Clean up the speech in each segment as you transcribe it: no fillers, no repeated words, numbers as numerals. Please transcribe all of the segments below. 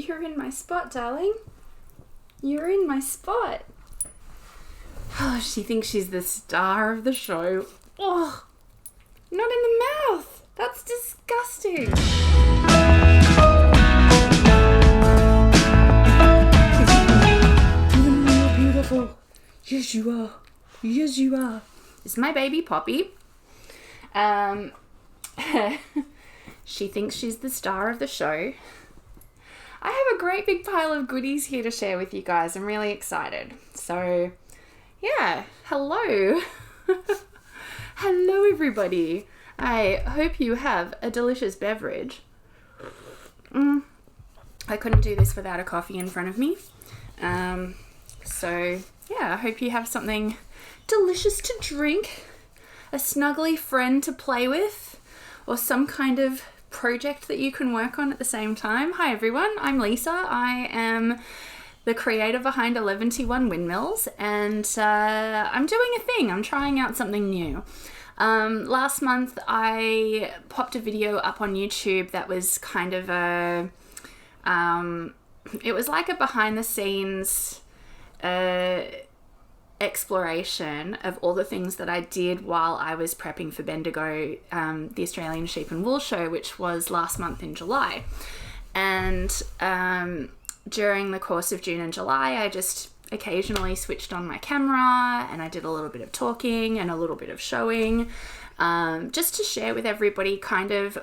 You're in my spot, darling. You're in my spot. Oh, she thinks she's the star of the show. Oh, not in the mouth. That's disgusting. You're beautiful. Yes, you are. Yes, you are. This is my baby Poppy. She thinks she's the star of the show. I have a great big pile of goodies here to share with you guys. I'm really excited. So, yeah, hello. Hello, everybody. I hope you have a delicious beverage. I couldn't do this without a coffee in front of me. So, yeah, I hope you have something delicious to drink, a snuggly friend to play with, or some kind of project that you can work on at the same time. Hi everyone, I'm Lisa. I am the creator behind EleventyOne Windmills, and I'm doing a thing. I'm trying out something new. Last month I popped a video up on YouTube that was kind of a, it was like a behind the scenes exploration of all the things that I did while I was prepping for Bendigo, the Australian Sheep and Wool Show, which was last month in July. And during the course of June and July, I just occasionally switched on my camera and I did a little bit of talking and a little bit of showing, just to share with everybody kind of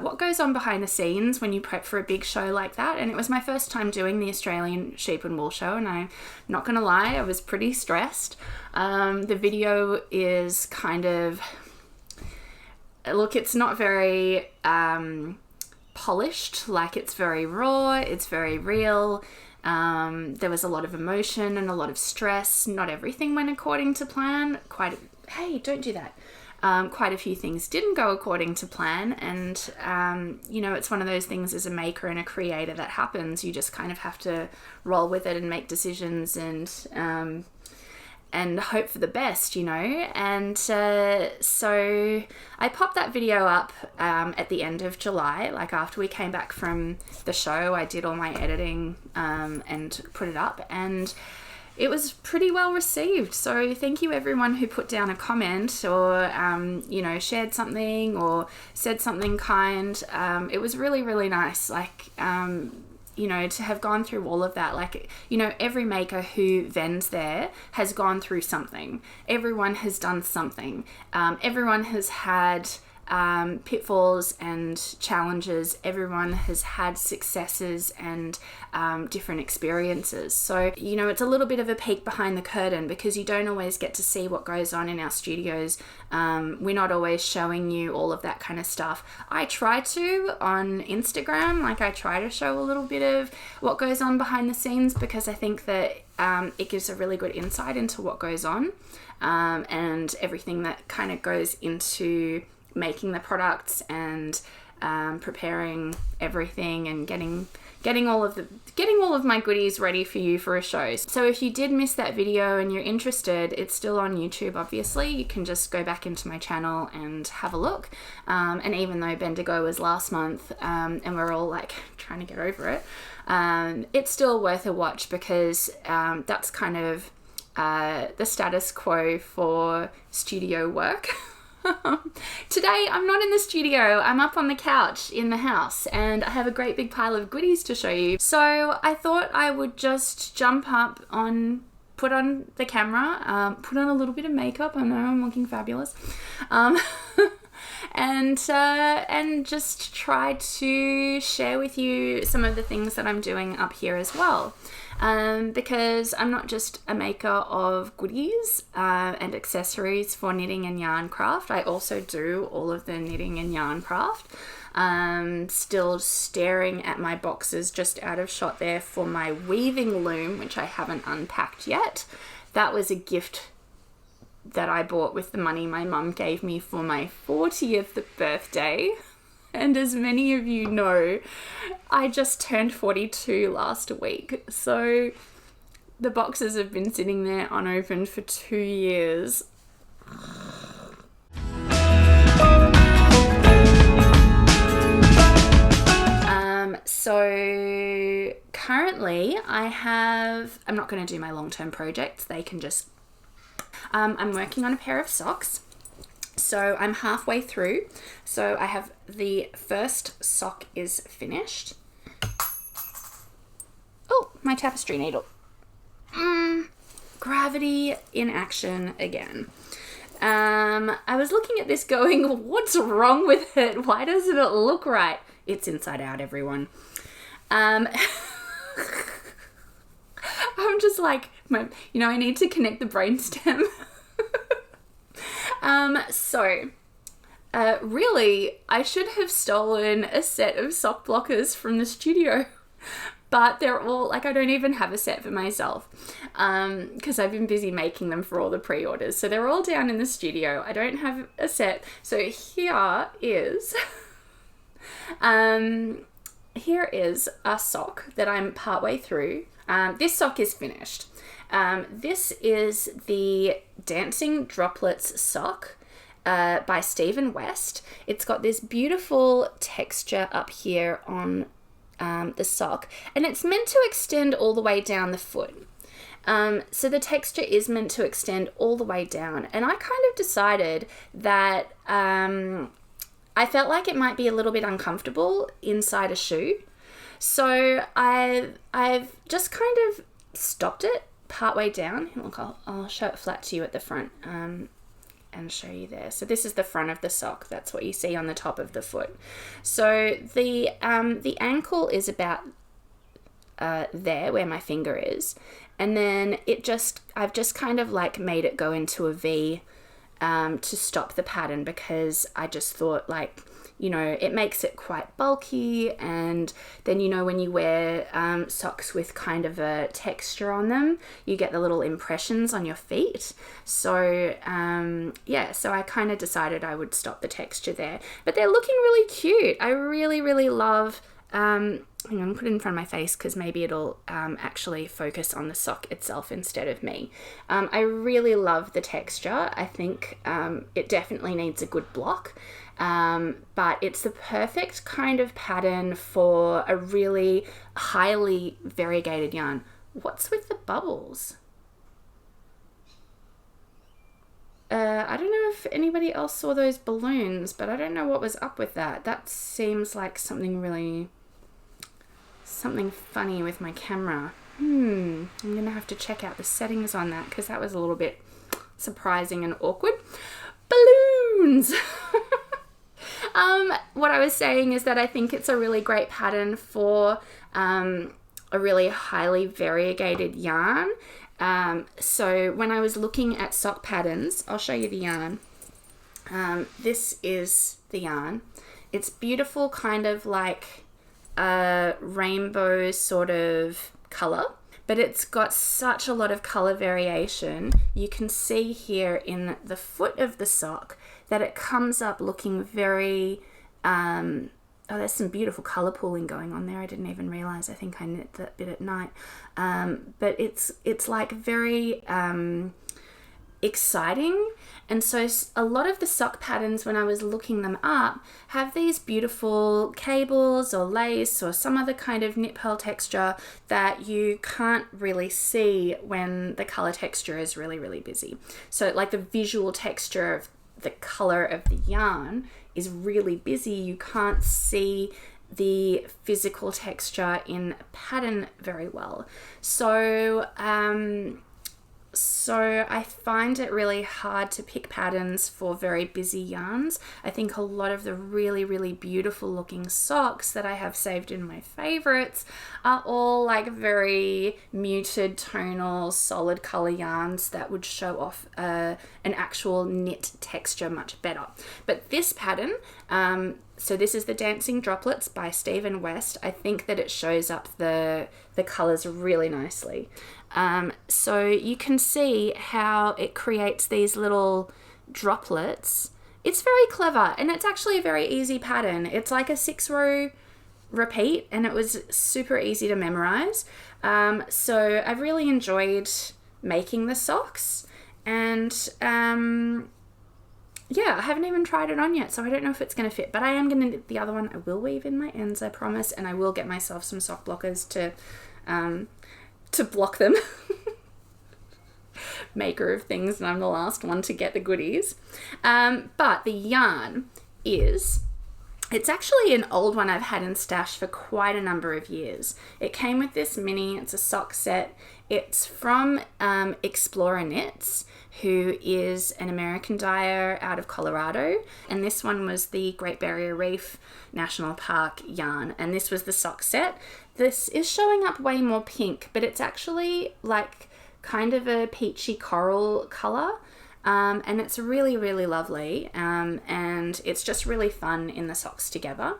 what goes on behind the scenes when you prep for a big show like that. And it was my first time doing the Australian Sheep and Wool Show, and I'm not gonna lie, I was pretty stressed. The video is kind of, look, it's not very polished, like it's very raw, it's very real. There was a lot of emotion and a lot of stress. Not everything went according to plan. Hey, don't do that. Quite a few things didn't go according to plan, and you know, it's one of those things as a maker and a creator that happens. You just kind of have to roll with it and make decisions and hope for the best, you know. And so I popped that video up at the end of July, like after we came back from the show. I did all my editing and put it up, and it was pretty well received. So thank you everyone who put down a comment or, you know, shared something or said something kind. It was really, really nice. Like, you know, to have gone through all of that. Like, you know, every maker who vends there has gone through something. Everyone has done something. Everyone has had pitfalls and challenges. Everyone has had successes and different experiences. So, you know, it's a little bit of a peek behind the curtain because you don't always get to see what goes on in our studios. We're not always showing you all of that kind of stuff. I try to on Instagram, like I try to show a little bit of what goes on behind the scenes because I think that it gives a really good insight into what goes on and everything that kind of goes into making the products and preparing everything and getting all of my goodies ready for you for a show. So if you did miss that video and you're interested, it's still on YouTube, obviously. You can just go back into my channel and have a look. And even though Bendigo was last month and we're all like trying to get over it, it's still worth a watch because that's kind of the status quo for studio work. Today I'm not in the studio, I'm up on the couch in the house and I have a great big pile of goodies to show you. So I thought I would just jump up on, put on the camera, put on a little bit of makeup. I know I'm looking fabulous. And just try to share with you some of the things that I'm doing up here as well. Because I'm not just a maker of goodies and accessories for knitting and yarn craft. I also do all of the knitting and yarn craft. Still staring at my boxes just out of shot there for my weaving loom, which I haven't unpacked yet. That was a gift that I bought with the money my mum gave me for my 40th birthday. And as many of you know, I just turned 42 last week. So the boxes have been sitting there unopened for 2 years. So currently I'm not going to do my long-term projects. They can just, I'm working on a pair of socks. So I'm halfway through. So I have the first sock is finished. Oh, my tapestry needle. Gravity in action again. I was looking at this going, what's wrong with it? Why doesn't it look right? It's inside out, everyone. I'm just like, I need to connect the brainstem. Really, I should have stolen a set of sock blockers from the studio, but they're all, like, I don't even have a set for myself, because I've been busy making them for all the pre-orders. So they're all down in the studio. I don't have a set. So here is, here is a sock that I'm partway through. This sock is finished. This is the Dancing Droplets sock by Stephen West. It's got this beautiful texture up here on the sock, and it's meant to extend all the way down the foot. So the texture is meant to extend all the way down, and I kind of decided that I felt like it might be a little bit uncomfortable inside a shoe. So I've just kind of stopped it partway down. Look, I'll show it flat to you at the front and show you there. So this is the front of the sock. That's what you see on the top of the foot. So the ankle is about there where my finger is, and then I've just kind of like made it go into a V to stop the pattern, because I just thought, like, it makes it quite bulky, and then, when you wear socks with kind of a texture on them, you get the little impressions on your feet. So, so I kind of decided I would stop the texture there. But they're looking really cute. I really, really love, hang on, put it in front of my face because maybe it'll actually focus on the sock itself instead of me. I really love the texture. I think it definitely needs a good block. But it's the perfect kind of pattern for a really highly variegated yarn. What's with the bubbles? I don't know if anybody else saw those balloons, but I don't know what was up with that. That seems like something funny with my camera. I'm gonna have to check out the settings on that, because that was a little bit surprising and awkward. Balloons! What I was saying is that I think it's a really great pattern for a really highly variegated yarn. So when I was looking at sock patterns, I'll show you the yarn. This is the yarn. It's beautiful, kind of like a rainbow sort of color, but it's got such a lot of color variation. You can see here in the foot of the sock that it comes up looking very, there's some beautiful color pooling going on there. I didn't even realize. I think I knit that bit at night. But it's like very exciting. And so a lot of the sock patterns, when I was looking them up, have these beautiful cables or lace or some other kind of knit purl texture that you can't really see when the color texture is really, really busy. So like the visual texture of the color of the yarn is really busy. You can't see the physical texture in a pattern very well. So I find it really hard to pick patterns for very busy yarns. I think a lot of the really, really beautiful looking socks that I have saved in my favorites are all like very muted tonal solid color yarns that would show off an actual knit texture much better. But this pattern, so this is the Dancing Droplets by Stephen West. I think that it shows up the colors really nicely. So you can see how it creates these little droplets. It's very clever, and it's actually a very easy pattern. It's like a 6-row repeat, and it was super easy to memorize. So I've really enjoyed making the socks, and yeah, I haven't even tried it on yet, so I don't know if it's going to fit, but I am going to knit the other one. I will weave in my ends, I promise, and I will get myself some sock blockers to to block them. Maker of things, and I'm the last one to get the goodies. But the yarn it's actually an old one I've had in stash for quite a number of years. It came with this mini, it's a sock set. It's from Explorer Knits, who is an American dyer out of Colorado. And this one was the Great Barrier Reef National Park yarn. And this was the sock set. This is showing up way more pink, but it's actually like kind of a peachy coral color. And it's really, really lovely. And it's just really fun in the socks together.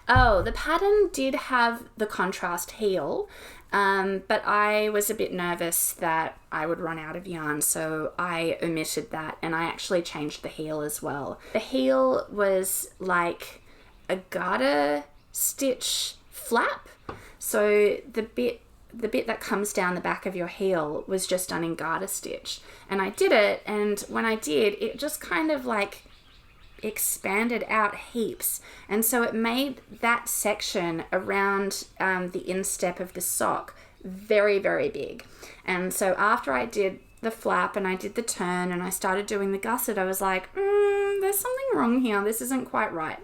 Oh, the pattern did have the contrast heel. But I was a bit nervous that I would run out of yarn, so I omitted that, and I actually changed the heel as well. The heel was like a garter stitch flap, so the bit that comes down the back of your heel was just done in garter stitch. And I did it, and when I did, it just kind of like expanded out heaps, and so it made that section around the instep of the sock very, very big. And so after I did the flap and I did the turn and I started doing the gusset, I was like, there's something wrong here, this isn't quite right.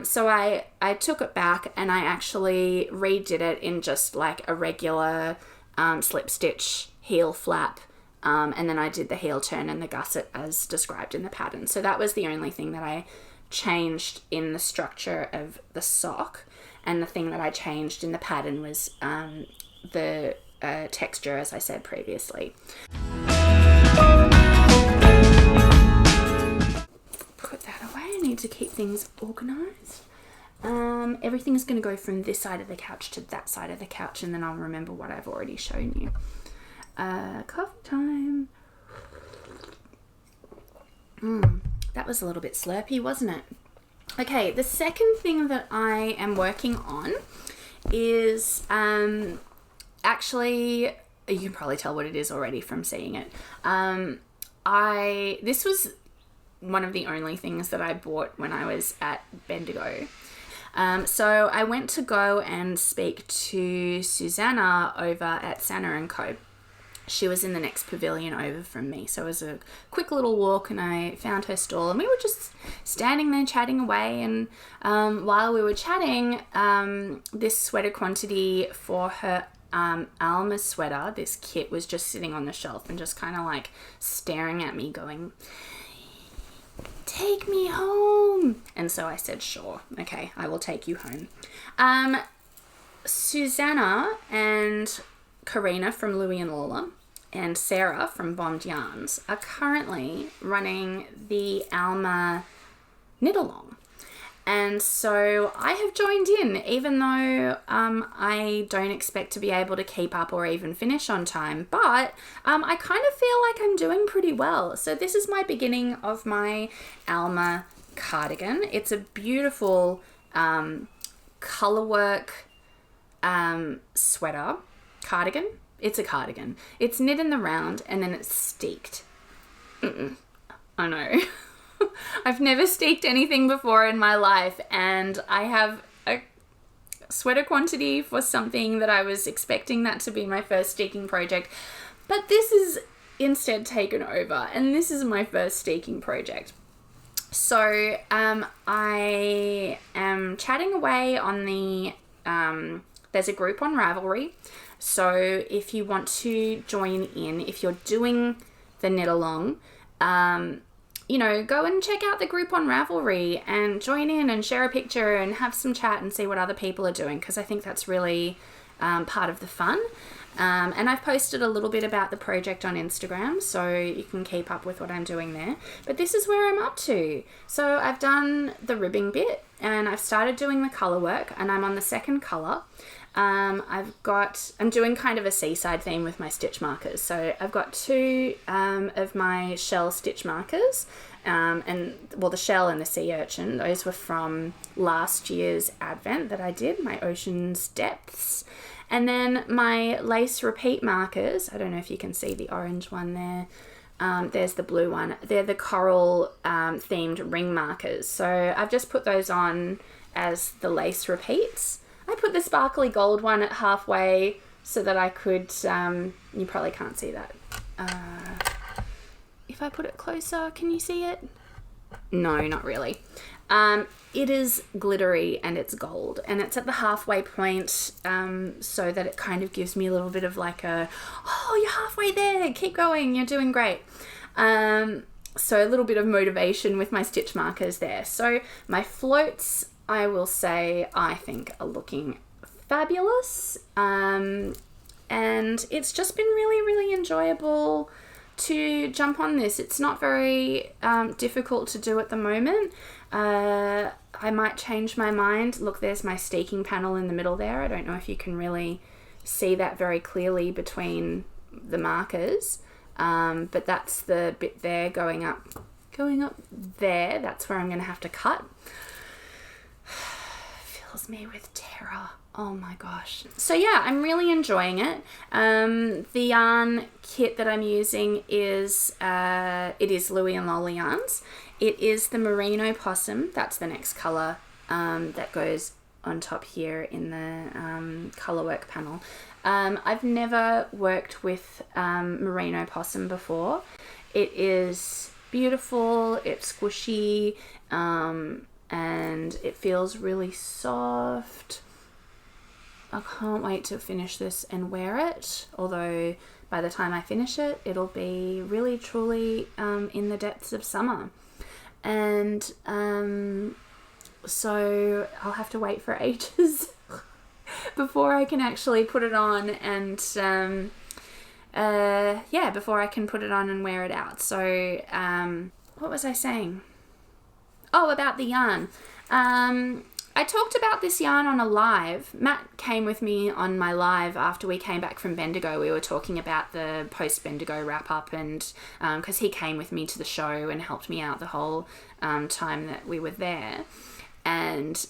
So I took it back and I actually redid it in just like a regular slip stitch heel flap. And then I did the heel turn and the gusset as described in the pattern. So that was the only thing that I changed in the structure of the sock. And the thing that I changed in the pattern was the texture, as I said previously. Put that away. I need to keep things organized. Everything's going to go from this side of the couch to that side of the couch, and then I'll remember what I've already shown you. Coffee time. That was a little bit slurpy, wasn't it? Okay, the second thing that I am working on is actually, you can probably tell what it is already from seeing it. This was one of the only things that I bought when I was at Bendigo. So I went to go and speak to Susanna over at Santa & Co. She was in the next pavilion over from me. So it was a quick little walk and I found her stall and we were just standing there chatting away. And while we were chatting, this sweater quantity for her Elma sweater, this kit, was just sitting on the shelf and just kind of like staring at me going, "Take me home." And so I said, "Sure, okay, I will take you home." Susanna and Karina from Louie and Lawler and Sarah from Bond Yarns are currently running the Elma knit along. And so I have joined in, even though I don't expect to be able to keep up or even finish on time, but I kind of feel like I'm doing pretty well. So this is my beginning of my Elma cardigan. It's a beautiful colorwork sweater. Cardigan? It's a cardigan. It's knit in the round and then it's steeked. I know. I've never steeked anything before in my life, and I have a sweater quantity for something that I was expecting that to be my first steeking project, but this is instead taken over, and this is my first steeking project. So I am chatting away on the there's a group on Ravelry, so if you want to join in, if you're doing the knit along, you know, go and check out the group on Ravelry and join in and share a picture and have some chat and see what other people are doing, because I think that's really part of the fun. And I've posted a little bit about the project on Instagram, so you can keep up with what I'm doing there. But this is where I'm up to. So I've done the ribbing bit and I've started doing the colour work, and I'm on the second colour. I'm doing kind of a seaside theme with my stitch markers. So I've got two of my shell stitch markers, the shell and the sea urchin. Those were from last year's Advent that I did, my Ocean's Depths. And then my lace repeat markers, I don't know if you can see the orange one there. There's the blue one. They're the coral themed ring markers. So I've just put those on as the lace repeats. I put the sparkly gold one at halfway so that I could, you probably can't see that. If I put it closer, can you see it? No, not really. It is glittery and it's gold, and it's at the halfway point, so that it kind of gives me a little bit of like a, oh, you're halfway there, keep going, you're doing great. So a little bit of motivation with my stitch markers there. So my floats, I will say, I think are looking fabulous. And it's just been really, really enjoyable to jump on this. It's not very difficult to do at the moment. I might change my mind. Look, there's my staking panel in the middle there. I don't know if you can really see that very clearly between the markers. But that's the bit there going up there. That's where I'm going to have to cut. Fills me with terror. Oh my gosh. So yeah, I'm really enjoying it. The yarn kit that I'm using is, it is Louie and Lolly yarns. It is the Merino Possum. That's the next colour that goes on top here in the colour work panel. I've never worked with Merino Possum before. It is beautiful, it's squishy, and it feels really soft. I can't wait to finish this and wear it, although by the time I finish it, it'll be really truly in the depths of summer. And so I'll have to wait for ages before I can actually put it on and before I can put it on and wear it out. So what was I saying? Oh, about the yarn. I talked about this yarn on a live. Matt came with me on my live after we came back from Bendigo. We were talking about the post-Bendigo wrap-up, and because he came with me to the show and helped me out the whole time that we were there. And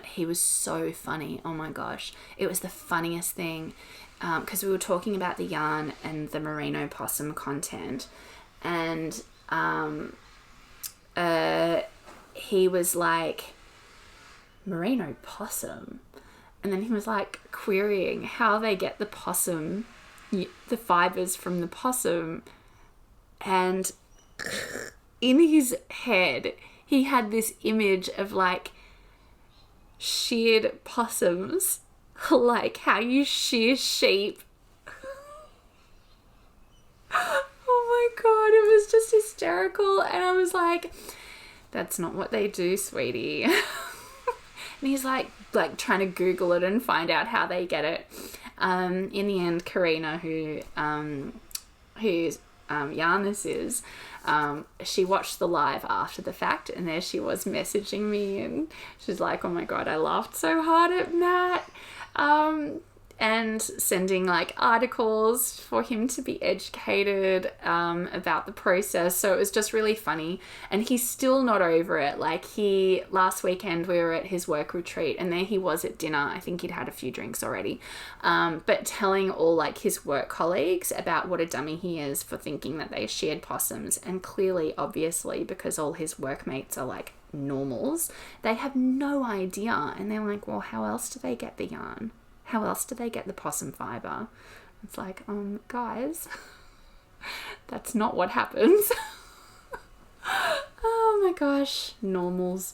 he was so funny. Oh my gosh. It was the funniest thing, because we were talking about the yarn and the Merino Possum content, and he was like, Merino Possum? And then he was like querying how they get the possum, the fibres from the possum. And in his head, he had this image of like sheared possums, like how you shear sheep. Oh my God, it was just hysterical. And I was like, that's not what they do, sweetie. And he's like trying to Google it and find out how they get it. In the end, Karina, whose yarn this is, she watched the live after the fact, and there she was messaging me, and she's like, oh my God, I laughed so hard at Matt. And sending like articles for him to be educated about the process. So it was just really funny, and he's still not over it. Like last weekend we were at his work retreat, and there he was at dinner. I think he'd had a few drinks already, but telling all like his work colleagues about what a dummy he is for thinking that they sheared possums. And clearly, obviously, because all his workmates are like normals, they have no idea. And they're like, well, how else do they get the yarn? How else do they get the possum fibre? It's like, guys, that's not what happens. Oh my gosh, normals.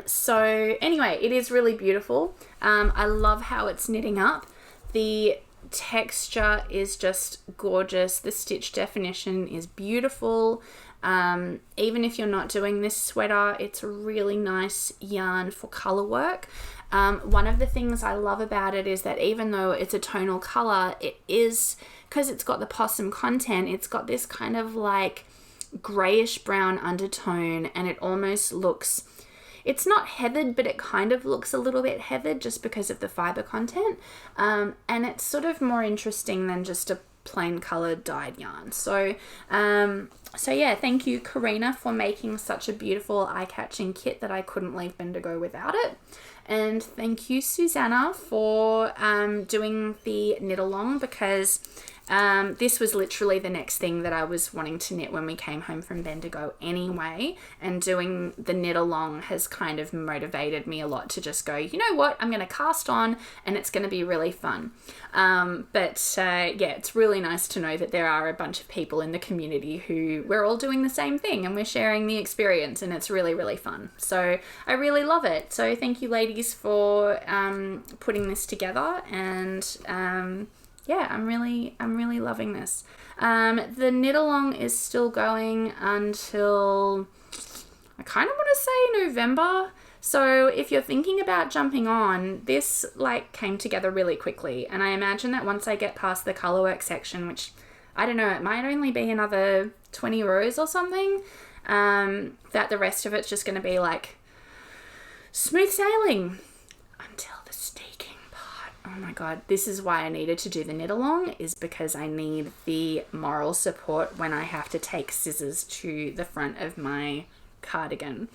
So anyway, it is really beautiful. I love how it's knitting up. The texture is just gorgeous. The stitch definition is beautiful. Even if you're not doing this sweater, it's a really nice yarn for colour work. One of the things I love about it is that even though it's a tonal colour, it is, because it's got the possum content, it's got this kind of like greyish brown undertone, and it almost looks, it's not heathered, but it kind of looks a little bit heathered just because of the fibre content. And it's sort of more interesting than just a plain coloured dyed yarn. So yeah, thank you, Karina, for making such a beautiful eye-catching kit that I couldn't leave Bendigo without it. And thank you, Susanna, for doing the knit along, because This was literally the next thing that I was wanting to knit when we came home from Bendigo anyway, and doing the knit along has kind of motivated me a lot to just go, you know what, I'm going to cast on and it's going to be really fun. Yeah, it's really nice to know that there are a bunch of people in the community who we're all doing the same thing and we're sharing the experience, and it's really, really fun. So I really love it. So thank you, ladies, for putting this together, and yeah, I'm really loving this. The knit along is still going until, I kind of want to say, November. So if you're thinking about jumping on, this like came together really quickly, and I imagine that once I get past the colorwork section, which I don't know, it might only be another 20 rows or something, that the rest of it's just going to be like smooth sailing until the staking part. Oh my god, this is why I needed to do the knit along, is because I need the moral support when I have to take scissors to the front of my cardigan.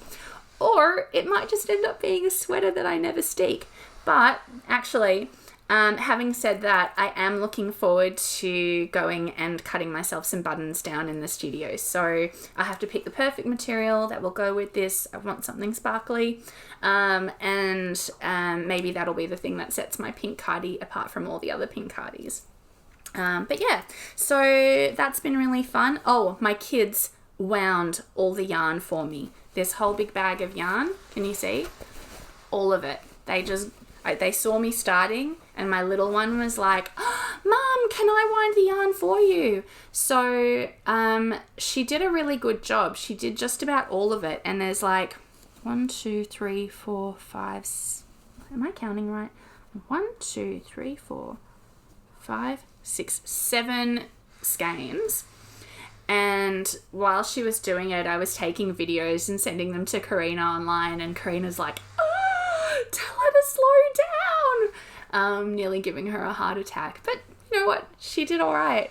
Or it might just end up being a sweater that I never steak. But actually, having said that, I am looking forward to going and cutting myself some buttons down in the studio. So I have to pick the perfect material that will go with this. I want something sparkly. And maybe that'll be the thing that sets my pink cardie apart from all the other pink cardies. But yeah, so that's been really fun. Oh, my kids wound all the yarn for me. This whole big bag of yarn, can you see? All of it. They saw me starting, and my little one was like, oh, Mum, can I wind the yarn for you? So she did a really good job. She did just about all of it, and there's like 1, 2, 3, 4, 5, am I counting right? 1, 2, 3, 4, 5, 6, 7 skeins. And while she was doing it, I was taking videos and sending them to Karina online, and Karina's like, oh, tell her to slow down, nearly giving her a heart attack. But you know what? She did all right.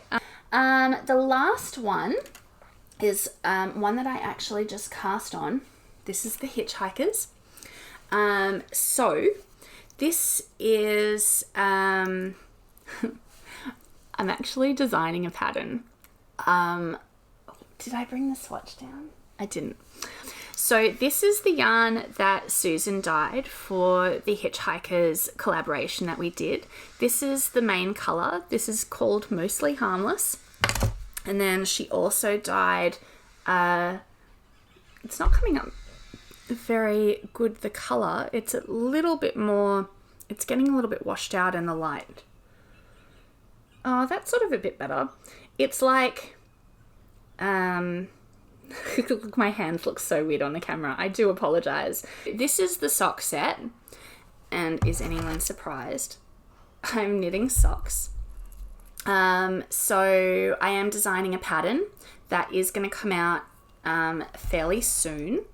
The last one is one that I actually just cast on. This is the Hitchhikers. So this is, I'm actually designing a pattern. Did I bring the swatch down? I didn't. So this is the yarn that Susan dyed for the Hitchhikers collaboration that we did. This is the main color. This is called Mostly Harmless. And then she also dyed, it's not coming up very good, the color. It's a little bit more, it's getting a little bit washed out in the light. Oh, that's sort of a bit better. It's like, look, my hands look so weird on the camera. I do apologize. This is the sock set, and is anyone surprised? I'm knitting socks. So I am designing a pattern that is going to come out fairly soon.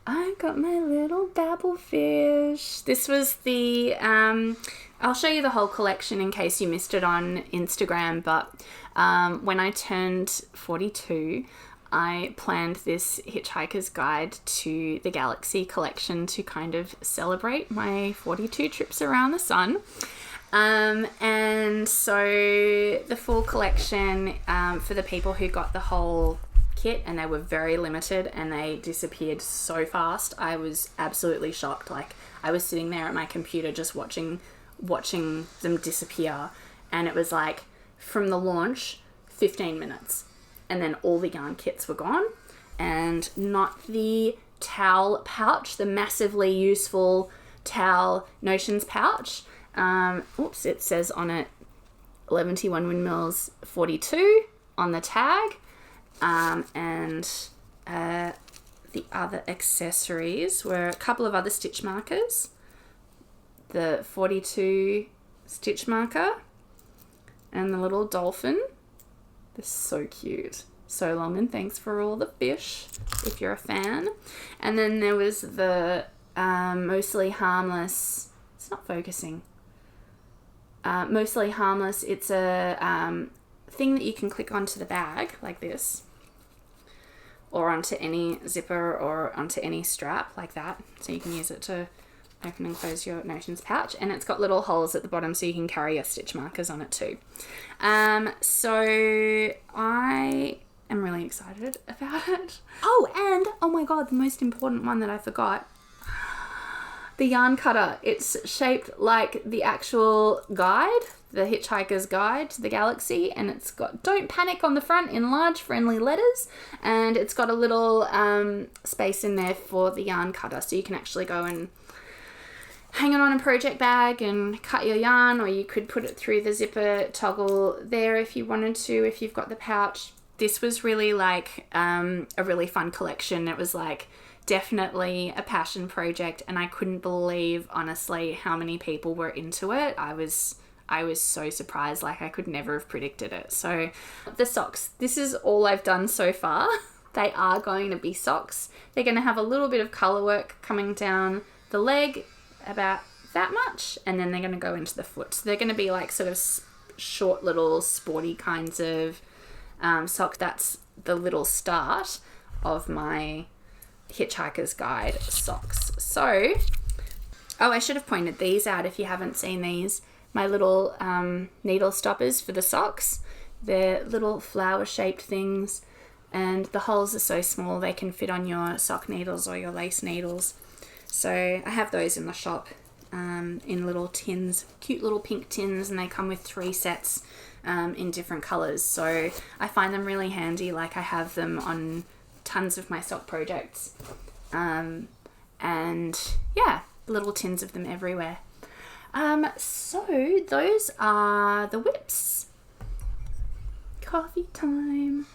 I got my little babble fish. This was the, I'll show you the whole collection in case you missed it on Instagram, but when I turned 42, I planned this Hitchhiker's Guide to the Galaxy collection to kind of celebrate my 42 trips around the sun. And so the full collection, for the people who got the whole kit, and they were very limited and they disappeared so fast, I was absolutely shocked. Like, I was sitting there at my computer just watching them disappear, and it was like, from the launch, 15 minutes, and then all the yarn kits were gone, and not the towel pouch, the massively useful towel Notions pouch. Oops, it says on it EleventyOne Windmills 42 on the tag, and the other accessories were a couple of other stitch markers, the 42 stitch marker, and the little dolphin. They're so cute. So long, and thanks for all the fish, if you're a fan. And then there was the Mostly Harmless. It's not focusing. Mostly Harmless. It's a thing that you can click onto the bag like this, or onto any zipper, or onto any strap like that. So you can use it to open and close your notions pouch, and it's got little holes at the bottom so you can carry your stitch markers on it too. So I am really excited about it. Oh, and oh my god, the most important one that I forgot, the yarn cutter. It's shaped like the actual guide, the Hitchhiker's Guide to the Galaxy, and it's got "Don't Panic" on the front in large friendly letters, and it's got a little space in there for the yarn cutter, so you can actually go and hang it on a project bag and cut your yarn, or you could put it through the zipper toggle there if you wanted to, if you've got the pouch. This was really like a really fun collection. It was like definitely a passion project, and I couldn't believe, honestly, how many people were into it. I was so surprised. Like, I could never have predicted it. So the socks, this is all I've done so far. They are going to be socks. They're going to have a little bit of color work coming down the leg, about that much, and then they're going to go into the foot. So they're going to be like sort of short little sporty kinds of sock. That's the little start of my Hitchhiker's Guide socks. So, oh, I should have pointed these out if you haven't seen these. My little needle stoppers for the socks. They're little flower shaped things, and the holes are so small they can fit on your sock needles or your lace needles. So I have those in the shop in little tins, cute little pink tins, and they come with 3 sets in different colours. So I find them really handy. Like, I have them on tons of my sock projects. And yeah, little tins of them everywhere. So those are the whips. Coffee time.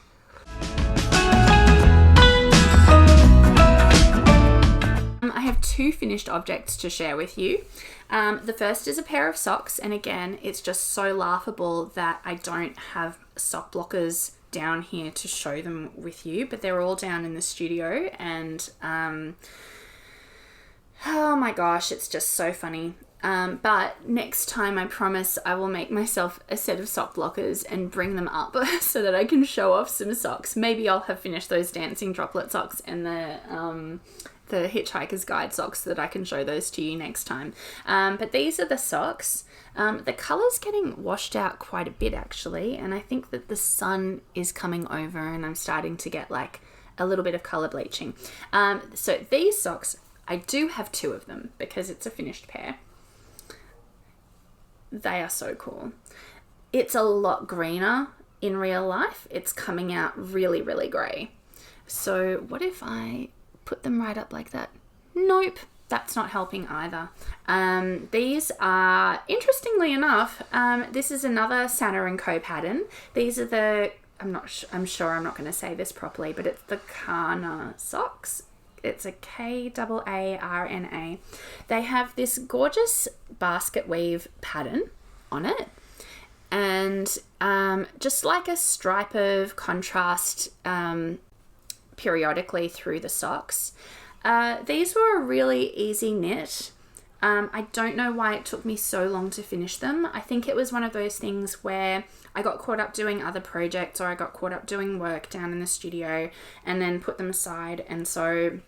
I have 2 finished objects to share with you. The first is a pair of socks, and again, it's just so laughable that I don't have sock blockers down here to show them with you, but they're all down in the studio, and oh my gosh, it's just so funny. But next time, I promise I will make myself a set of sock blockers and bring them up so that I can show off some socks. Maybe I'll have finished those dancing droplet socks and the Hitchhiker's Guide socks so that I can show those to you next time. But these are the socks. The colour's getting washed out quite a bit, actually, and I think that the sun is coming over and I'm starting to get like a little bit of colour bleaching. So these socks, I do have 2 of them because it's a finished pair. They are so cool. It's a lot greener in real life. It's coming out really, really grey. So what if I put them right up like that? Nope, that's not helping either. These are, interestingly enough, this is another Sana & Co pattern. These are the, I'm sure I'm not going to say this properly, but it's the Kana socks. It's a K-A-A-R-N-A. They have this gorgeous basket weave pattern on it, and just like a stripe of contrast periodically through the socks. These were a really easy knit. I don't know why it took me so long to finish them. I think it was one of those things where I got caught up doing other projects, or I got caught up doing work down in the studio and then put them aside. And so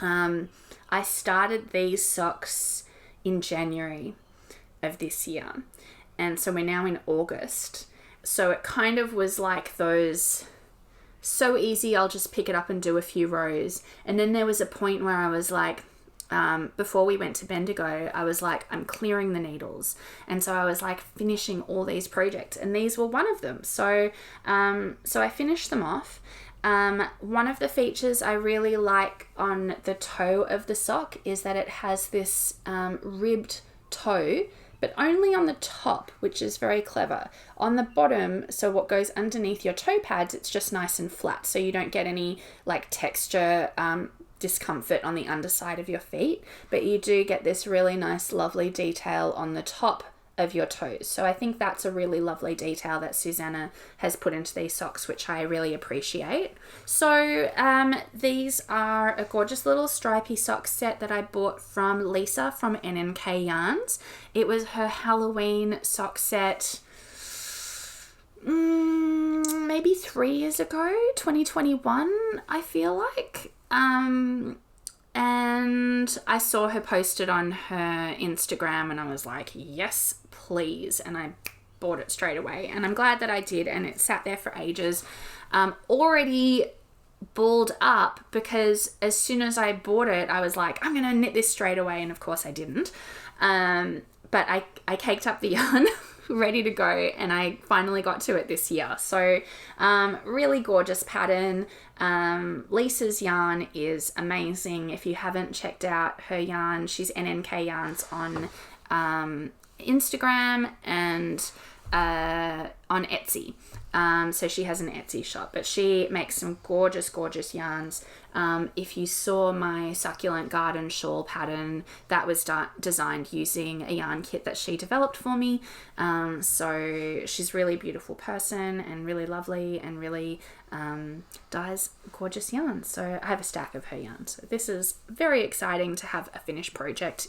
I started these socks in January of this year. And so we're now in August. So it kind of was like those, so easy, I'll just pick it up and do a few rows. And then there was a point where I was like, before we went to Bendigo, I was like, I'm clearing the needles. And so I was like finishing all these projects, and these were one of them. So I finished them off. One of the features I really like on the toe of the sock is that it has this ribbed toe, but only on the top, which is very clever. On the bottom, so what goes underneath your toe pads, it's just nice and flat, so you don't get any like texture discomfort on the underside of your feet, but you do get this really nice, lovely detail on the top of your toes. So I think that's a really lovely detail that Susanna has put into these socks, which I really appreciate. So these are a gorgeous little stripy sock set that I bought from Lisa from NNK Yarns. It was her Halloween sock set maybe 3 years ago, 2021, I feel like. And I saw her posted on her Instagram and I was like, yes, please. And I bought it straight away. And I'm glad that I did. And it sat there for ages. Already balled up, because as soon as I bought it, I was like, I'm going to knit this straight away. And of course I didn't. But I caked up the yarn ready to go, and I finally got to it this year. So really gorgeous pattern. Lisa's yarn is amazing. If you haven't checked out her yarn, she's NNK Yarns on Instagram and on Etsy. So she has an Etsy shop, but she makes some gorgeous, gorgeous yarns. If you saw my succulent garden shawl pattern, that was designed using a yarn kit that she developed for me. So she's a really beautiful person and really lovely and really dyes gorgeous yarns. So I have a stack of her yarn. So this is very exciting to have a finished project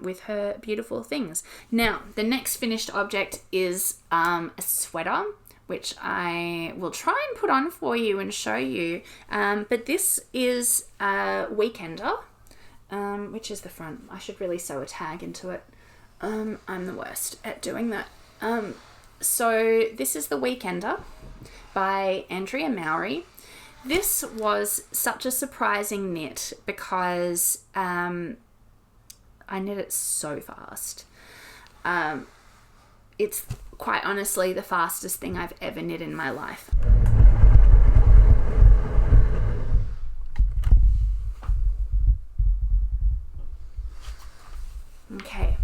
with her beautiful things. Now, the next finished object is a sweater, which I will try and put on for you and show you. But this is a weekender, which is the front. I should really sew a tag into it. I'm the worst at doing that. So this is the Weekender by Andrea Mowry. This was such a surprising knit because I knit it so fast. It's quite honestly the fastest thing I've ever knit in my life. Okay,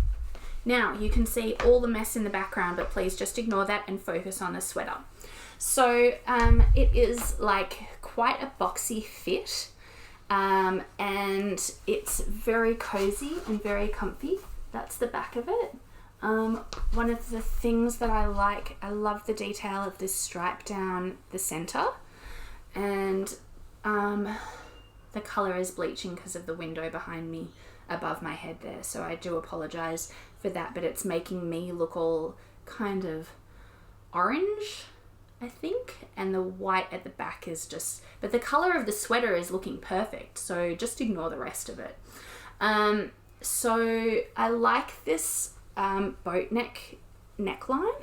now you can see all the mess in the background, but please just ignore that and focus on the sweater. So it is like quite a boxy fit, and it's very cozy and very comfy. That's the back of it. One of the things that I like, I love the detail of this stripe down the center, and the color is bleaching because of the window behind me above my head there, so I do apologize for that, but it's making me look all kind of orange, I think, and the white at the back is just, but the color of the sweater is looking perfect, so just ignore the rest of it. So I like this boat neckline.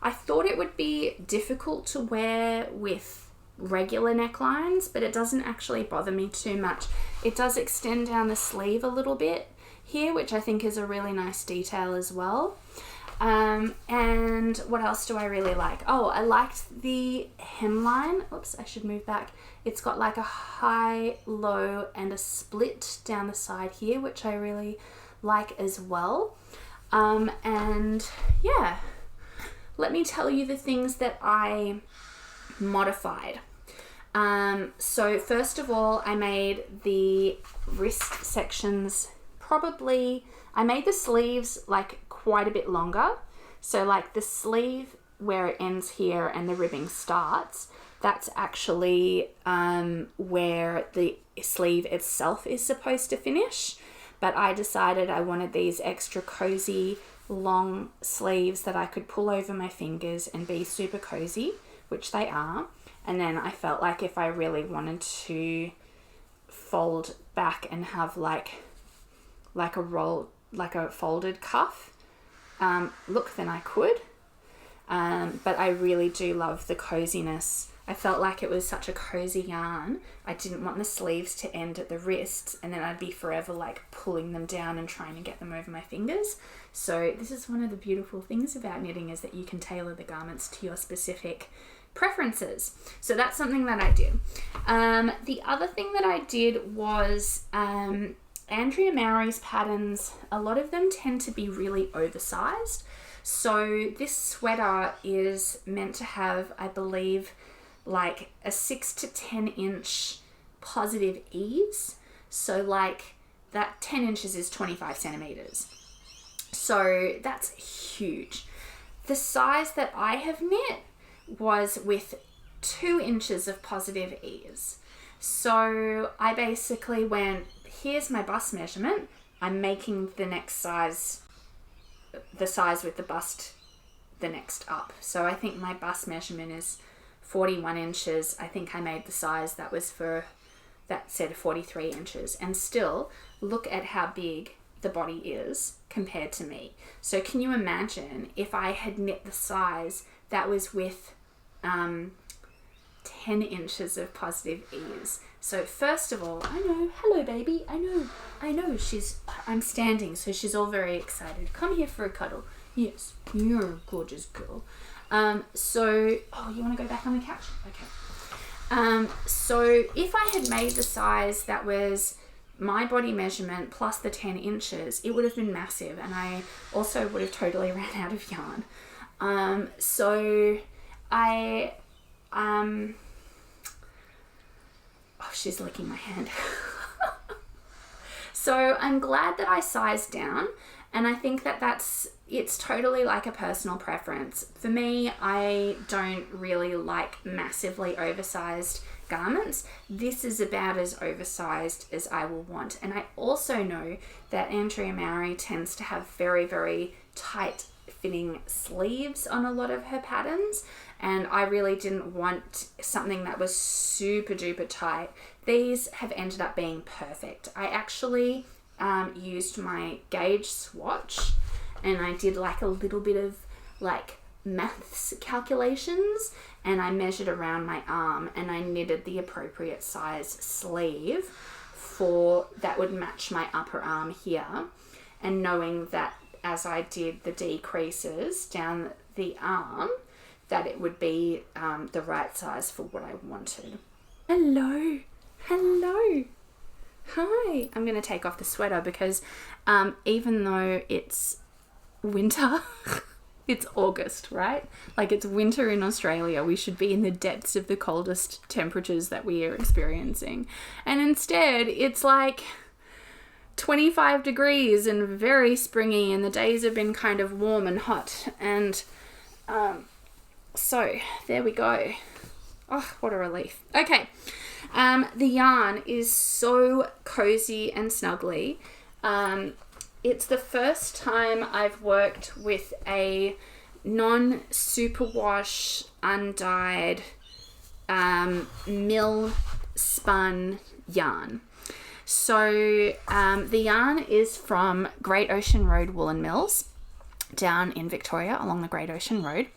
I thought it would be difficult to wear with regular necklines, but it doesn't actually bother me too much. It does extend down the sleeve a little bit here, which I think is a really nice detail as well. And what else do I really like? Oh, I liked the hemline. Oops, I should move back. It's got like a high, low, and a split down the side here, which I really like as well. And yeah, let me tell you the things that I modified. So first of all, I made the wrist sections I made the sleeves like quite a bit longer. So like the sleeve where it ends here and the ribbing starts, that's actually where the sleeve itself is supposed to finish. But I decided I wanted these extra cozy long sleeves that I could pull over my fingers and be super cozy, which they are. And then I felt like if I really wanted to fold back and have like a folded cuff look, then I could. But I really do love the coziness. I felt like it was such a cozy yarn. I didn't want the sleeves to end at the wrists and then I'd be forever like pulling them down and trying to get them over my fingers. So this is one of the beautiful things about knitting, is that you can tailor the garments to your specific preferences. So that's something that I did. The other thing that I did was Andrea Mowry's patterns, a lot of them tend to be really oversized. So this sweater is meant to have, I believe, like a 6 to 10 inch positive ease. So like that 10 inches is 25 centimeters. So that's huge. The size that I have knit was with 2 inches of positive ease. So I basically went, here's my bust measurement. I'm making the next size, the size with the bust the next up. So I think my bust measurement is 41 inches. I think I made the size that was for that said 43 inches, and still look at how big the body is compared to me. So can you imagine if I had knit the size that was with 10 inches of positive ease? So first of all, I know, hello baby, I know, I'm standing, so she's all very excited. Come here for a cuddle. Yes, you're a gorgeous girl. So, oh, you want to go back on the couch? Okay. So if I had made the size that was my body measurement plus the 10 inches, it would have been massive, and I also would have totally ran out of yarn. So I, oh, she's licking my hand. So I'm glad that I sized down, and I think that it's totally like a personal preference. For me, I don't really like massively oversized garments. This is about as oversized as I will want. And I also know that Andrea Mowry tends to have very, very tight fitting sleeves on a lot of her patterns, and I really didn't want something that was super duper tight. These have ended up being perfect. I actually used my gauge swatch, and I did like a little bit of like maths calculations, and I measured around my arm, and I knitted the appropriate size sleeve for that would match my upper arm here, and knowing that as I did the decreases down the arm, that it would be the right size for what I wanted. Hello. Hi. I'm going to take off the sweater because even though it's winter, it's August, right? Like, it's winter in Australia. We should be in the depths of the coldest temperatures that we are experiencing. And instead, it's like 25 degrees and very springy, and the days have been kind of warm and hot. And so there we go. Oh, what a relief. Okay. The yarn is so cozy and snuggly. It's the first time I've worked with a non-superwash, undyed, mill spun yarn. So the yarn is from Great Ocean Road Woolen Mills down in Victoria along the Great Ocean Road.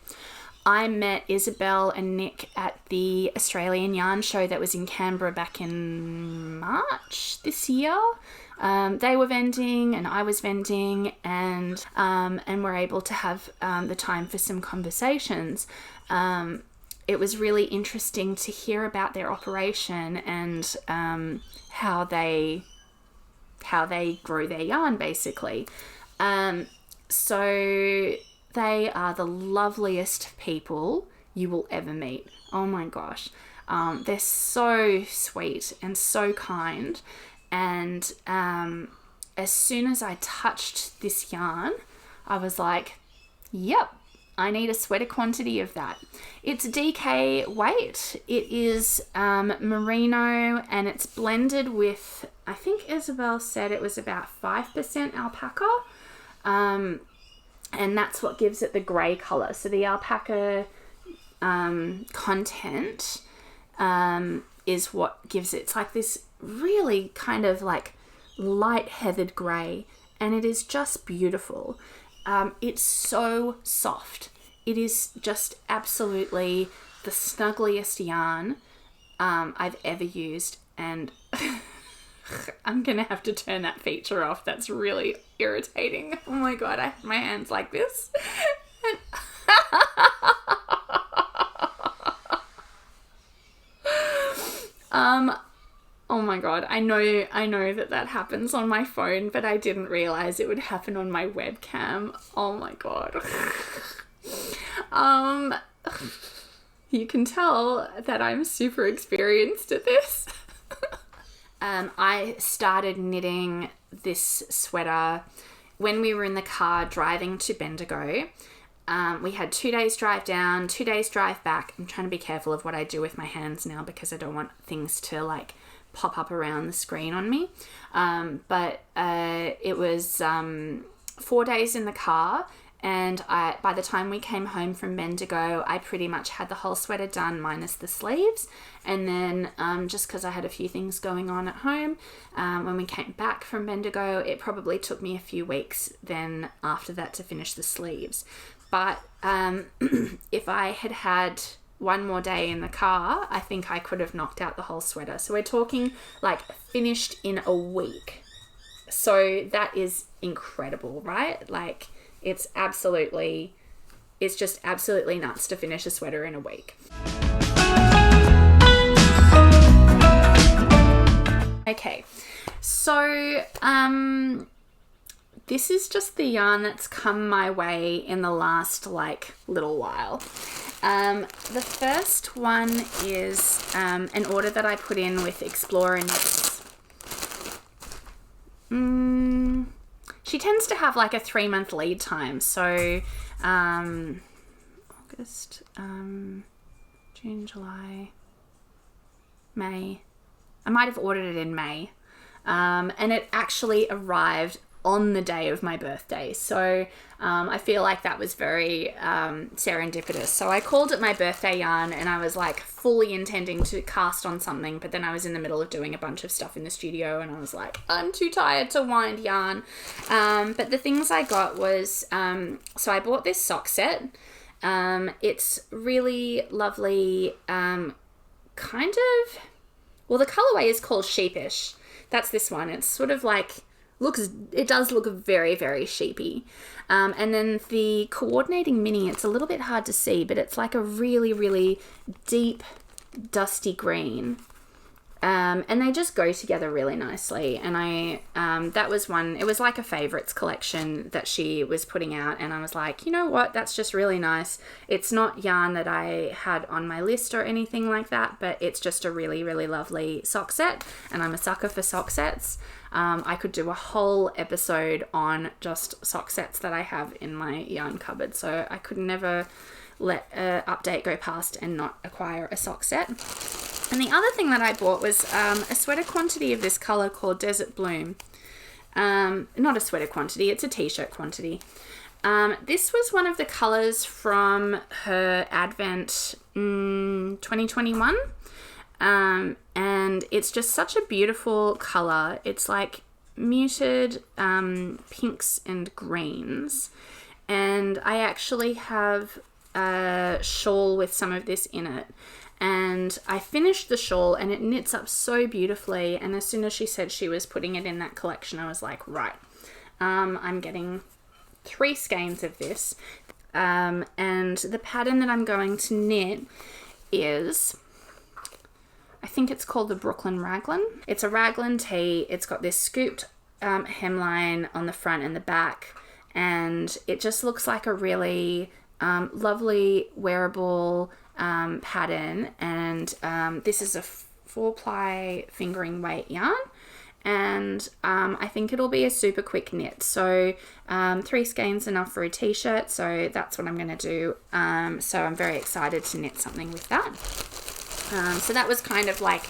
I met Isabel and Nick at the Australian Yarn Show that was in Canberra back in March this year. They were vending and I was vending, and were able to have the time for some conversations. It was really interesting to hear about their operation and how they grow their yarn, basically. So they are the loveliest people you will ever meet. Oh my gosh. They're so sweet and so kind. And as soon as I touched this yarn, I was like, yep, I need a sweater quantity of that. It's DK weight. It is merino, and it's blended with, I think Isabel said it was about 5% alpaca. And that's what gives it the grey colour. So the alpaca content is what gives it, it's like this really kind of like light heathered grey, and it is just beautiful. It's so soft. It is just absolutely the snuggliest yarn I've ever used, and I'm gonna have to turn that feature off. That's really irritating. Oh my god, I have my hands like this. Oh my god, I know that happens on my phone, but I didn't realize it would happen on my webcam. Oh my god. You can tell that I'm super experienced at this. I started knitting this sweater when we were in the car driving to Bendigo. We had 2 days drive down, 2 days drive back. I'm trying to be careful of what I do with my hands now because I don't want things to like pop up around the screen on me. But it was 4 days in the car, And by the time we came home from Bendigo, I pretty much had the whole sweater done minus the sleeves. And then just because I had a few things going on at home, when we came back from Bendigo, it probably took me a few weeks then after that to finish the sleeves. But if I had had one more day in the car, I think I could have knocked out the whole sweater. So we're talking like finished in a week. So that is incredible, right? Like it's just absolutely nuts to finish a sweater in a week. Okay, so this is just the yarn that's come my way in the last like little while. The first one is an order that I put in with Explorer Knits. She tends to have like a 3-month lead time. So August, June, July, May. I might have ordered it in May. And it actually arrived on the day of my birthday. So I feel like that was very serendipitous. So I called it my birthday yarn and I was like fully intending to cast on something, but then I was in the middle of doing a bunch of stuff in the studio and I was like, I'm too tired to wind yarn. But the things I got was, so I bought this sock set. It's really lovely, the colorway is called Sheepish. That's this one. It's sort of like, it does look very, very sheepy. And then the coordinating mini, it's a little bit hard to see, but it's like a really, really deep, dusty green. And they just go together really nicely. And that was one, it was like a favorites collection that she was putting out. And I was like, you know what, that's just really nice. It's not yarn that I had on my list or anything like that, but it's just a really, really lovely sock set. And I'm a sucker for sock sets. I could do a whole episode on just sock sets that I have in my yarn cupboard. So I could never let an update go past and not acquire a sock set. And the other thing that I bought was a sweater quantity of this color called Desert Bloom. Not a sweater quantity, it's a t-shirt quantity. This was one of the colors from her Advent 2021. And it's just such a beautiful color. It's like muted pinks and greens. And I actually have a shawl with some of this in it. And I finished the shawl and it knits up so beautifully. And as soon as she said she was putting it in that collection, I was like, right, I'm getting 3 skeins of this. And the pattern that I'm going to knit is, I think it's called the Brooklyn Raglan. It's a raglan tee. It's got this scooped hemline on the front and the back. And it just looks like a really lovely wearable pattern. And this is a 4-ply fingering weight yarn. And I think it'll be a super quick knit. So 3 skeins enough for a t-shirt. So that's what I'm going to do. So I'm very excited to knit something with that. So that was kind of like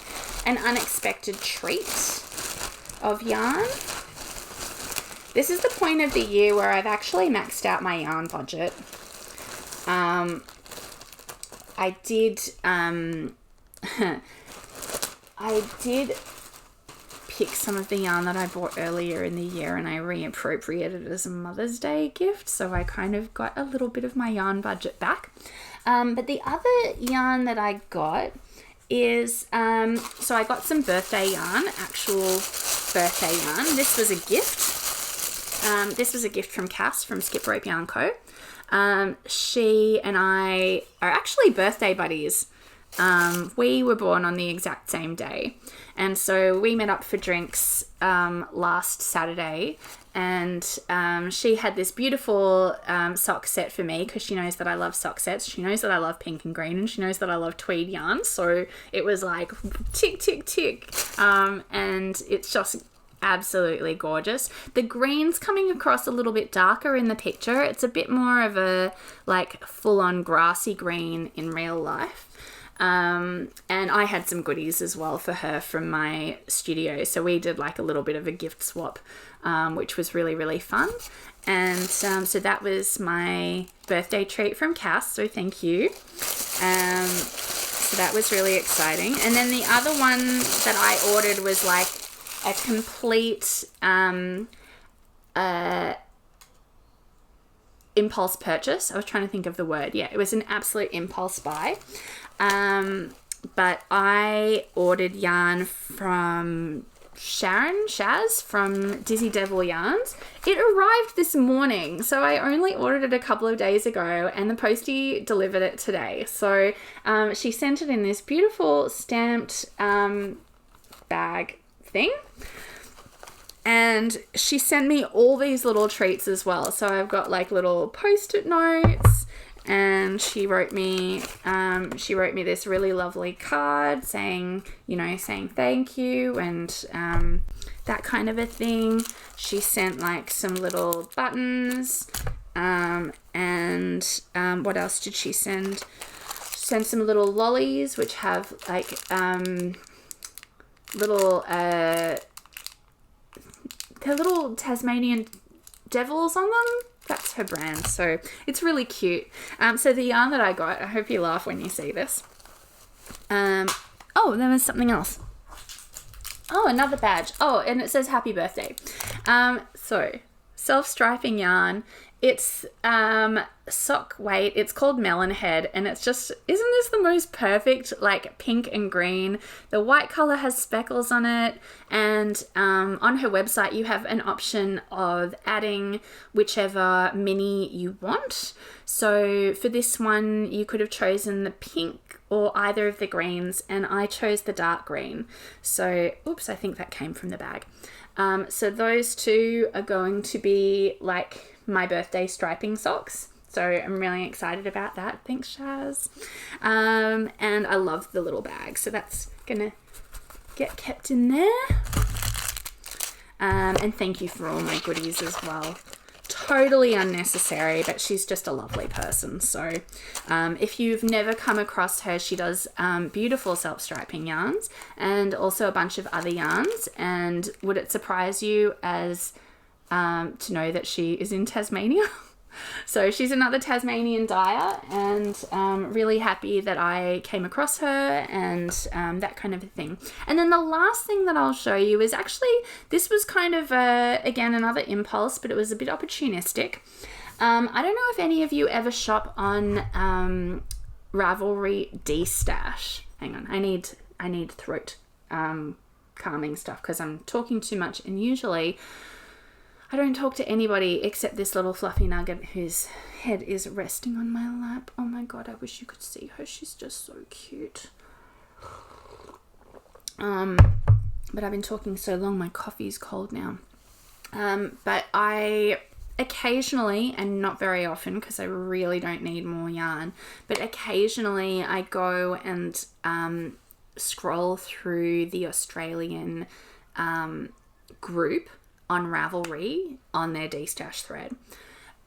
an unexpected treat of yarn. This is the point of the year where I've actually maxed out my yarn budget. I did pick some of the yarn that I bought earlier in the year and I reappropriated it as a Mother's Day gift. So I kind of got a little bit of my yarn budget back. But the other yarn that I got is, so I got some birthday yarn, actual birthday yarn. This was a gift. This was a gift from Cass from Skip Rope Yarn Co. She and I are actually birthday buddies. We were born on the exact same day. And so we met up for drinks last Saturday, and she had this beautiful sock set for me because she knows that I love sock sets. She knows that I love pink and green, and she knows that I love tweed yarn. So it was like tick, tick, tick. And it's just absolutely gorgeous. The green's coming across a little bit darker in the picture. It's a bit more of a like full-on grassy green in real life. And I had some goodies as well for her from my studio. So we did like a little bit of a gift swap, which was really, really fun. And so that was my birthday treat from Cass, so thank you. So that was really exciting. And then the other one that I ordered was like a complete impulse purchase. I was trying to think of the word. Yeah, it was an absolute impulse buy. But I ordered yarn from Shaz from Dizzy Devil Yarns. It arrived this morning, so I only ordered it a couple of days ago, and the postie delivered it today. So she sent it in this beautiful stamped bag thing, and she sent me all these little treats as well. So I've got like little post-it notes, and she wrote me this really lovely card saying thank you and that kind of a thing. She sent like some little buttons, and what else did she send? She sent some little lollies which have like they're little Tasmanian devils on them. That's her brand, so it's really cute. So the yarn that I got, I hope you laugh when you see this. Oh, there was something else. Oh, another badge. Oh, and it says happy birthday. So self-striping yarn. It's sock weight. It's called Melon Head, and it's just, isn't this the most perfect, like pink and green? The white color has speckles on it, and on her website you have an option of adding whichever mini you want. So for this one you could have chosen the pink or either of the greens, and I chose the dark green. So oops, I think that came from the bag. So those two are going to be like my birthday striping socks. So I'm really excited about that. Thanks, Shaz. And I love the little bag, so that's gonna get kept in there. And thank you for all my goodies as well. Totally unnecessary, but she's just a lovely person. So if you've never come across her, she does beautiful self-striping yarns and also a bunch of other yarns. And would it surprise you as to know that she is in Tasmania? So she's another Tasmanian dyer, and really happy that I came across her and that kind of a thing. And then the last thing that I'll show you is actually, this was kind of, again, another impulse, but it was a bit opportunistic. I don't know if any of you ever shop on Ravelry D-Stash. Hang on, I need throat calming stuff because I'm talking too much, and usually I don't talk to anybody except this little fluffy nugget whose head is resting on my lap. Oh my god, I wish you could see her. She's just so cute. But I've been talking so long, my coffee's cold now. But I occasionally, and not very often because I really don't need more yarn, but occasionally I go and scroll through the Australian group on Ravelry on their D-Stash thread.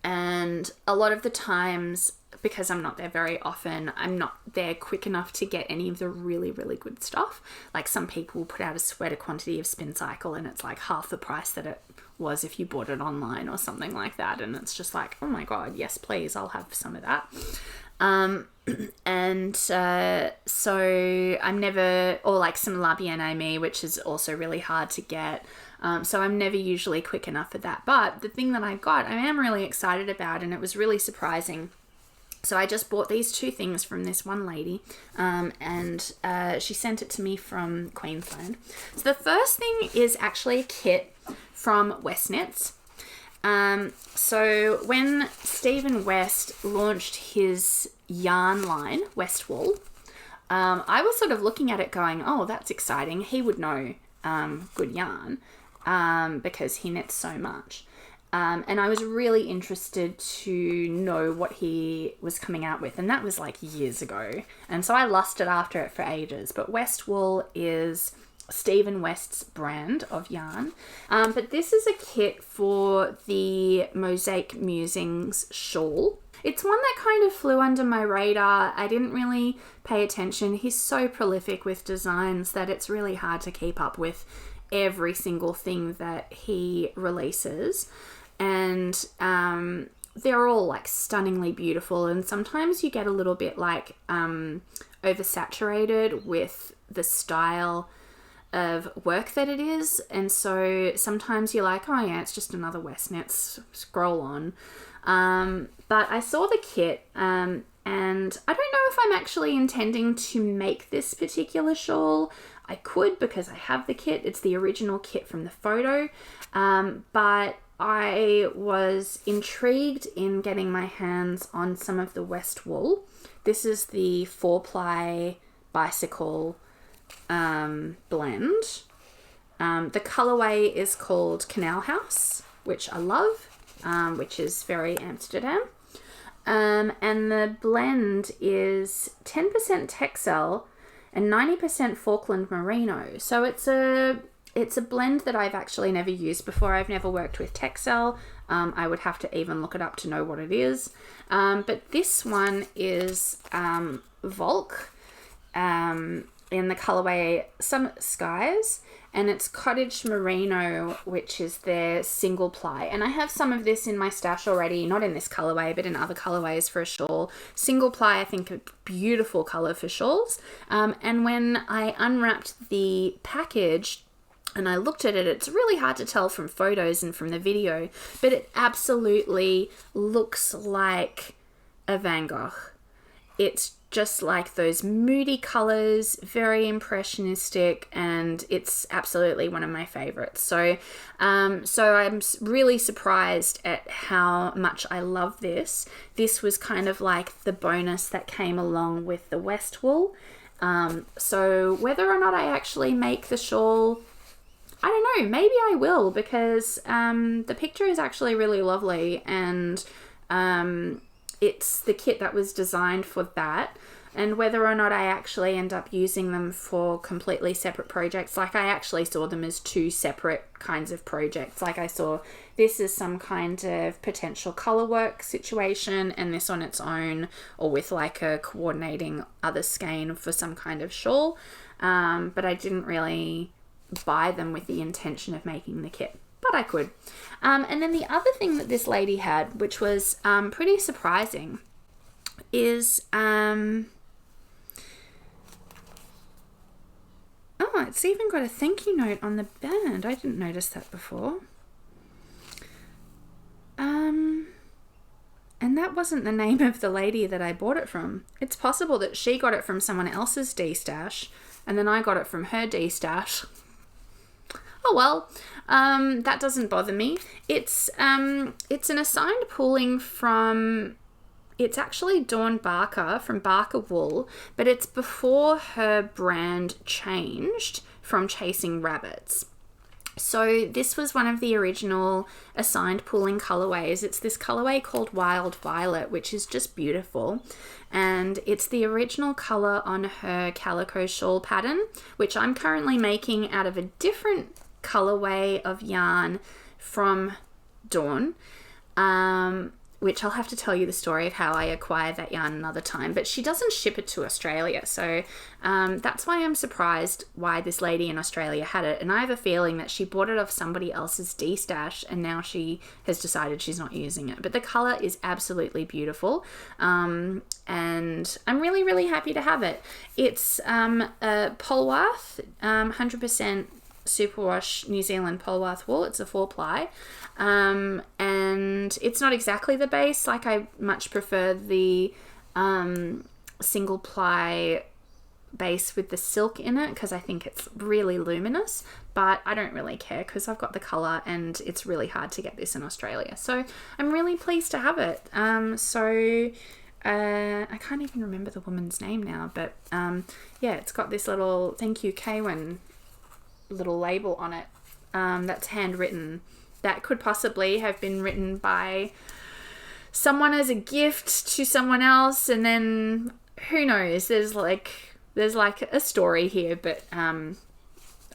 And a lot of the times, because I'm not there very often, I'm not there quick enough to get any of the really, really good stuff. Like some people put out a sweater quantity of Spin Cycle and it's like half the price that it was if you bought it online or something like that. And it's just like, oh my god, yes please, I'll have some of that. So I'm never, or like some La Bien-Aimée, which is also really hard to get. So I'm never usually quick enough for that. But the thing that I got, I am really excited about, and it was really surprising. So I just bought these two things from this one lady, and she sent it to me from Queensland. So the first thing is actually a kit from Westnet's. So when Stephen West launched his yarn line, Westwall, I was sort of looking at it going, oh, that's exciting. He would know good yarn because he knits so much. And I was really interested to know what he was coming out with. And that was like years ago. And so I lusted after it for ages. But Westwall is Stephen West's brand of yarn. But this is a kit for the Mosaic Musings shawl. It's one that kind of flew under my radar. I didn't really pay attention. He's so prolific with designs that it's really hard to keep up with every single thing that he releases. and they're all like stunningly beautiful, and sometimes you get a little bit like oversaturated with the style of work that it is, and so sometimes you're like, oh yeah, it's just another West Knits, scroll on. But I saw the kit, and I don't know if I'm actually intending to make this particular shawl. I could, because I have the kit. It's the original kit from the photo, but I was intrigued in getting my hands on some of the West wool. This is the 4-ply bicycle blend. The colorway is called Canal House, which I love, which is very Amsterdam. And the blend is 10% Texel and 90% Falkland Merino. So it's a blend that I've actually never used before. I've never worked with Texel. I would have to even look it up to know what it is. But this one is Volk in the colorway Summit Skies, and it's Cottage Merino, which is their single ply. And I have some of this in my stash already, not in this colorway, but in other colorways for a shawl. Single ply, I think, a beautiful color for shawls. And when I unwrapped the package and I looked at it, it's really hard to tell from photos and from the video, but it absolutely looks like a Van Gogh. It's just like those moody colors, very impressionistic, and it's absolutely one of my favorites. So I'm really surprised at how much I love this. This was kind of like the bonus that came along with the West wool. So whether or not I actually make the shawl, I don't know, maybe I will, because the picture is actually really lovely, and it's the kit that was designed for that. And whether or not I actually end up using them for completely separate projects, like I actually saw them as two separate kinds of projects. Like I saw this as some kind of potential color work situation, and this on its own, or with like a coordinating other skein for some kind of shawl. But I didn't really buy them with the intention of making the kit, but I could. And then the other thing that this lady had, which was pretty surprising, is oh, it's even got a thank you note on the band. I didn't notice that before. And that wasn't the name of the lady that I bought it from. It's possible that she got it from someone else's D-stash, and then I got it from her D-stash. Oh well, that doesn't bother me. It's an assigned pooling from, it's actually Dawn Barker from Barker Wool, but it's before her brand changed from Chasing Rabbits. So this was one of the original assigned pooling colorways. It's this colorway called Wild Violet, which is just beautiful. And it's the original color on her calico shawl pattern, which I'm currently making out of a different colorway of yarn from Dawn, which I'll have to tell you the story of how I acquired that yarn another time, but she doesn't ship it to Australia, so that's why I'm surprised why this lady in Australia had it, and I have a feeling that she bought it off somebody else's D-stash, and now she has decided she's not using it. But the colour is absolutely beautiful, and I'm really, really happy to have it. It's a Polwarth, 100% superwash New Zealand Polwarth wool. It's a 4-ply, and it's not exactly the base. Like, I much prefer the single ply base with the silk in it, because I think it's really luminous, but I don't really care because I've got the colour, and it's really hard to get this in Australia, so I'm really pleased to have it. I can't even remember the woman's name now, but yeah, it's got this little thank you Kaywin little label on it, that's handwritten. That could possibly have been written by someone as a gift to someone else, and then who knows, there's like a story here, but I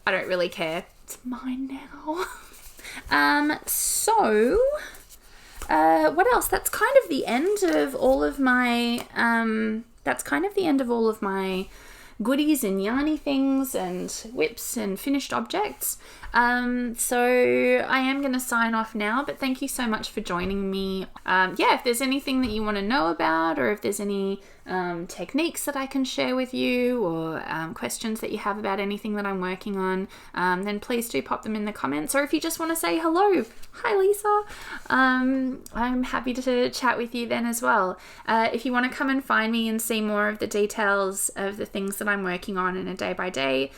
don't really care. It's mine now. So what else? That's kind of the end of all of my goodies and yarny things and whips and finished objects. So I am going to sign off now, but thank you so much for joining me. If there's anything that you want to know about, or if there's any techniques that I can share with you, or questions that you have about anything that I'm working on, then please do pop them in the comments. Or if you just want to say hello, hi Lisa, I'm happy to chat with you then as well. If you want to come and find me and see more of the details of the things that I'm working on in a day-by-day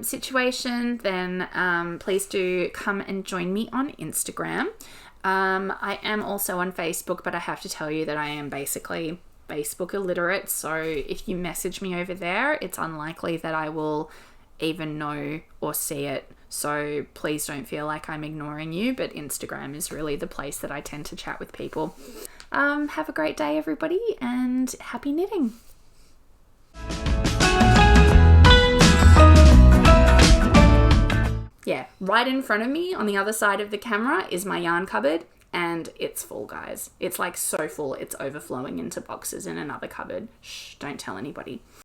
situation, then please do come and join me on Instagram. I am also on Facebook, but I have to tell you that I am basically Facebook illiterate, so if you message me over there, it's unlikely that I will even know or see it. So please don't feel like I'm ignoring you, but Instagram is really the place that I tend to chat with people. Have a great day, everybody, and happy knitting. Yeah, right in front of me on the other side of the camera is my yarn cupboard, and it's full, guys. It's like so full, it's overflowing into boxes in another cupboard. Shh, don't tell anybody.